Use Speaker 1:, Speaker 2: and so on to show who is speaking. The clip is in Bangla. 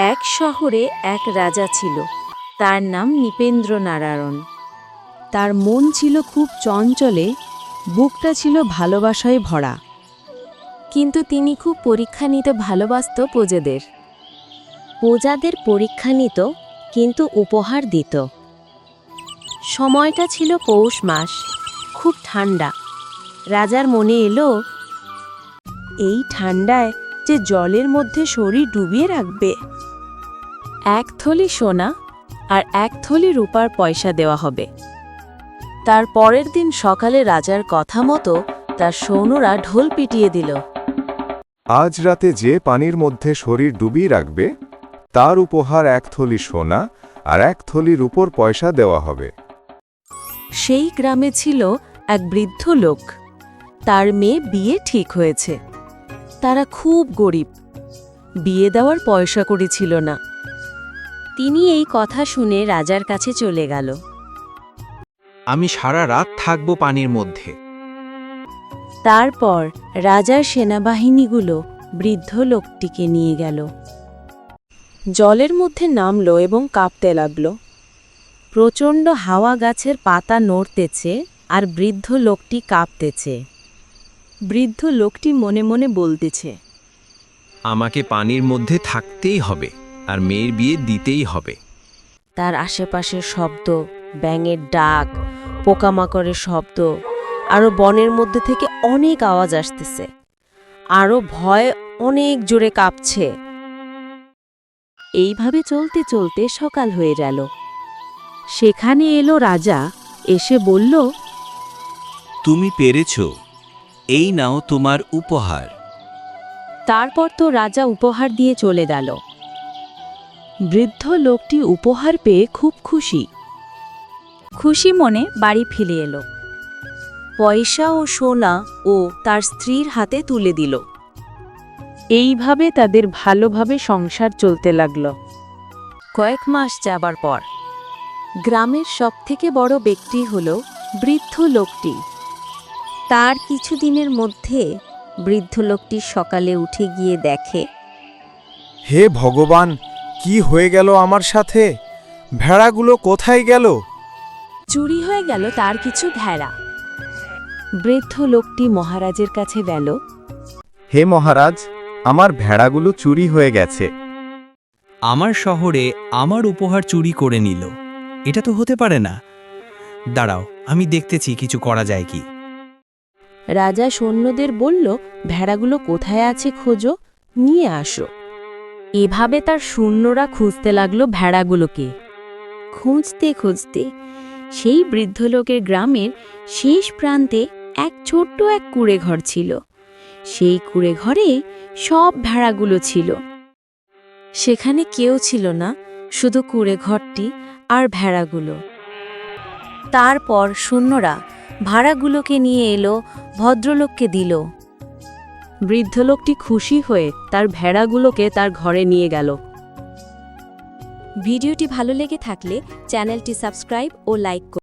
Speaker 1: এক শহরে এক রাজা ছিল। তার নাম নৃপেন্দ্র নারায়ণ।
Speaker 2: তার মন ছিল খুব চঞ্চলে, বুকটা ছিল ভালোবাসায় ভরা।
Speaker 1: কিন্তু তিনি খুব পরীক্ষা নিতে ভালোবাসত প্রজাদের। প্রজাদের পরীক্ষা নিত, কিন্তু উপহার দিত। সময়টা ছিল পৌষ মাস, খুব ঠান্ডা। রাজার মনে এলো,
Speaker 2: এই ঠান্ডায় যে জলের মধ্যে শরীর ডুবিয়ে রাখবে।
Speaker 1: এক থলি সোনা আর এক থলি রূপার পয়সা দেওয়া হবে। তার পরের দিন সকালে রাজার কথা মতো তার সৈন্যরা ঢোল পিটিয়ে দিল।
Speaker 3: আজ রাতে যে পানির মধ্যে শরীর ডুবিয়ে রাখবে তার উপহার এক থলি সোনা আর এক থলি রূপোর পয়সা দেওয়া হবে।
Speaker 1: সেই গ্রামে ছিল এক বৃদ্ধ লোক। তার মেয়ে বিয়ে ঠিক হয়েছে। তারা খুব গরিব, বিয়ে দেওয়ার পয়সা কড়ি ছিল না। তিনি এই কথা শুনে রাজার কাছে চলে গেল।
Speaker 4: আমি সারা রাত থাকব পানির মধ্যে।
Speaker 1: তারপর রাজার সেনাবাহিনীগুলো বৃদ্ধ লোকটিকে নিয়ে গেল। জলের মধ্যে নামল এবং কাঁপতে লাগল। প্রচণ্ড হাওয়া, গাছের পাতা নড়তেছে আর বৃদ্ধ লোকটি কাঁপতেছে।
Speaker 2: বৃদ্ধ লোকটি মনে মনে বলতেছে,
Speaker 4: আমাকে পানির মধ্যে থাকতেই হবে আর মেয়ের বিয়ে দিতেই হবে।
Speaker 1: তার আশেপাশের শব্দ, ব্যাঙের ডাক, পোকামাকড়ের শব্দ, আরও বনের মধ্যে থেকে অনেক আওয়াজ আসতেছে। আরও ভয় অনেক জোরে কাঁপছে। এইভাবে চলতে চলতে সকাল হয়ে গেল। সেখানে এলো রাজা, এসে বলল,
Speaker 5: তুমি পেরেছ, এই নাও তোমার উপহার।
Speaker 1: তারপর তো রাজা উপহার দিয়ে চলে গেল। বৃদ্ধ লোকটি উপহার পেয়ে খুব খুশি। খুশি মনে বাড়ি ফিরে এলো। পয়সা ও সোনা ও তার স্ত্রীর হাতে তুলে দিল। এইভাবে তাদের ভালোভাবে সংসার চলতে লাগল। কয়েক মাস যাবার পর গ্রামের সবথেকে বড় ব্যক্তি হল বৃদ্ধ লোকটি। তার কিছুদিনের মধ্যে বৃদ্ধ লোকটি সকালে উঠে গিয়ে দেখে,
Speaker 6: হে ভগবান, কি হয়ে গেল আমার সাথে? ভেড়াগুলো কোথায় গেল?
Speaker 1: চুরি হয়ে গেল তার কিছু ভেড়া। বৃদ্ধ লোকটি মহারাজের কাছে গেল।
Speaker 3: হে মহারাজ, আমার ভেড়াগুলো চুরি হয়ে গেছে।
Speaker 5: আমার শহরে আমার উপহার চুরি করে নিল। এটা তো হতে পারে না। দাঁড়াও, আমি দেখতেছি কিছু করা যায় কি।
Speaker 1: রাজা সৈন্যদের বলল, ভেড়াগুলো কোথায় আছে খোঁজো, নিয়ে আসো। এভাবে তার সৈন্যরা খুঁজতে লাগলো ভেড়াগুলোকে। খুঁজতে খুঁজতে সেই বৃদ্ধ লোকের গ্রামের শেষ প্রান্তে এক ছোট্ট এক কুঁড়েঘর ছিল। সেই কুঁড়েঘরে সব ভেড়াগুলো ছিল। সেখানে কেউ ছিল না, শুধু কুঁড়েঘরটি আর ভেড়াগুলো। তারপর সৈন্যরা ভাড়াগুলোকে নিয়ে এলো, ভদ্রলোককে দিল। বৃদ্ধ লোকটি খুশি হয়ে তার ভেড়াগুলোকে তার ঘরে নিয়ে গেল। ভিডিওটি ভালো লেগে থাকলে চ্যানেলটি সাবস্ক্রাইব ও লাইক করুন।